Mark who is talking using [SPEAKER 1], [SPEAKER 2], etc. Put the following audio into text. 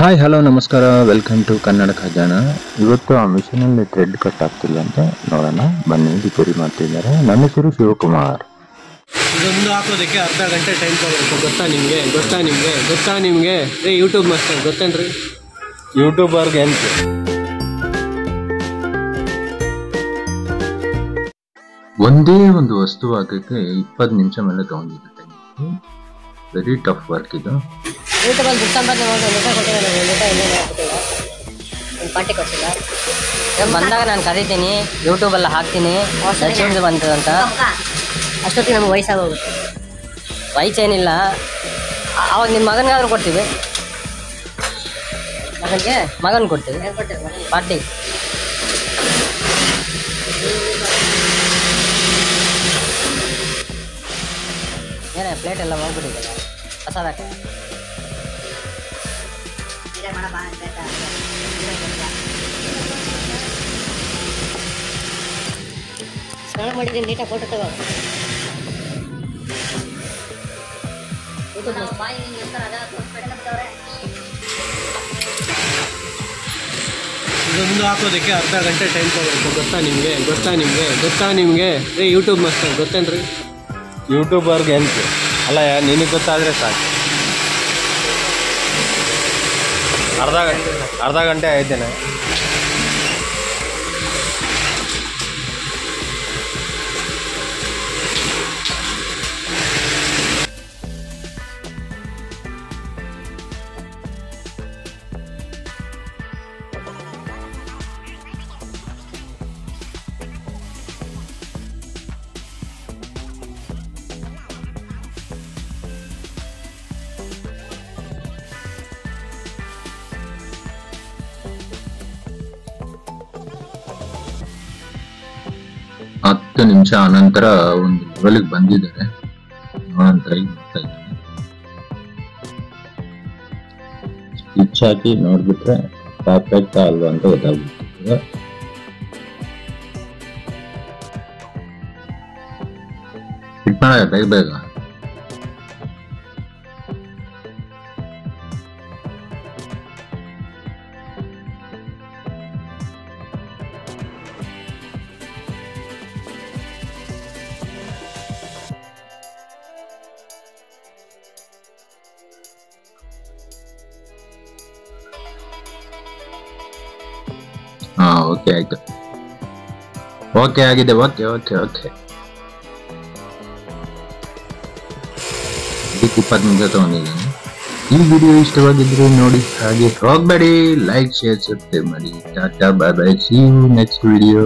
[SPEAKER 1] Hi hello ನಮಸ್ಕಾರ, welcome to Kannada ಖಜಾನ. ಇವತ್ತು ಆ ಮಿಷಿನಲ್ಲಿ ಥ್ರೆಡ್ ಕಟ್ ಆಗ್ತಿಲ್ಲಂತೆ, ನೋಡೋಣ ಬನ್ನಿ. ರಿಪೇರಿ ಮಾಡ್ತಿದ್ದಾರೆ. ನನ್ನ ಹೆಸರು ಶಿವಕುಮಾರ್.
[SPEAKER 2] ಇದೊಂದು ಹಾಕೋದಕ್ಕೆ ಅರ್ಧ ಗಂಟೆ ಟೈಮ್ ತಗೋಬೇಕು. ಗೊತ್ತಾ ನಿಮಗೆ ರೀ? ಯೂಟ್ಯೂಬ್ ಮಾಸ್ಟರ್ ಗೊತ್ತೇನ್ರಿ?
[SPEAKER 3] ಯೂಟ್ಯೂಬರ್ಗೆ ಅಂತ
[SPEAKER 1] ಒಂದೇ ಒಂದು ವಸ್ತು ಹಾಕಕ್ಕೆ 20 ನಿಮಿಷ ಮೇಲೆ ತಗೊಂಡಿರುತ್ತೆ. ವೆರಿ ಟಫ್ ವರ್ಕ್ ಇದು.
[SPEAKER 4] ಯೂಟ್ಯೂಬಲ್ಲಿ ದುಡ್ಡು ಸಂಪಾದನೆ ಮಾಡಿ ಒಂದು ಪಾರ್ಟಿ ಕೊಡ್ಸಿಲ್ಲ. ಬಂದಾಗ ನಾನು ಕರಿತೀನಿ, ಯೂಟ್ಯೂಬೆಲ್ಲ ಹಾಕ್ತೀನಿ ಎಷ್ಟು ಬಂತದಂತ. ಅಷ್ಟೊತ್ತಿಗೆ ನಮ್ಗೆ ವಯಸ್ಸಾಗೋಗುತ್ತೆ. ವಯಸ್ಸೇನಿಲ್ಲ, ಅವಾಗ ನಿಮ್ಮ ಮಗನಿಗಾದ್ರೂ ಕೊಡ್ತೀವಿ. ಮಗನ್ ಕೊಡ್ತೀವಿ ಪಾರ್ಟಿ. ಏನೇ ಪ್ಲೇಟ್ ಎಲ್ಲ ಹೋಗ್ಬಿಟ್ಟಿದೆ ಹೊಸದಾಕೆ. ಸ್ನಾನ ಮಾಡಿದ್ದೀನಿ, ನೀಟಾಗಿ ಫೋಟೋ ತಗೋ.
[SPEAKER 2] ಇದೊಂದು ಹಾಕೋದಕ್ಕೆ ಅರ್ಧ ಗಂಟೆ ಟೈಮ್ ತಗೋಬೇಕು. ಗೊತ್ತಾ ನಿಮಗೆ ರೀ? ಯೂಟ್ಯೂಬ್ ಮಾಸ್ಟರ್ ಗೊತ್ತೇನ್ರಿ?
[SPEAKER 3] ಯೂಟ್ಯೂಬರ್ಗೆ ಅಂತ ಅಲ್ಲ, ನಿನಗೆ ಗೊತ್ತಾದರೆ ಸಾಕು. ಅರ್ಧ ಗಂಟೆ ಆಯ್ತೇನೆ.
[SPEAKER 1] ಹತ್ತು ನಿಮಿಷ ಅನಂತರ ಒಂದು ಲೆವೆಲ್ಗೆ ಬಂದಿದ್ದಾರೆ. ನೋಡ್ತಾ ಇದ್ದಾರೆ. ಸ್ಟಿಚ್ ಹಾಕಿ ನೋಡ್ಬಿಟ್ರೆ ಪರ್ಫೆಕ್ಟ್ ಅಲ್ವಾ ಅಂತ ಗೊತ್ತಾಗ್ಬಿಡ್ತದೆ. ಫಿಟ್ ಮಾಡ ಬೇಗ. ಓಕೆ ಆಯ್ತು. ಓಕೆ ಆಗಿದೆ. ಓಕೆ 20 ನಿಮಿಷ ತಗೊಂಡಿದ್ದೀನಿ. ಈ ವಿಡಿಯೋ ಇಷ್ಟವಾಗಿದ್ರೆ ನೋಡಿ, ಹಾಗೆ ಹೋಗ್ಬೇಡಿ, ಲೈಕ್, ಶೇರ್, ಸಬ್ಸ್ಕ್ರೈಬ್ ಮಾಡಿ. Tata, bye bye, see you next video.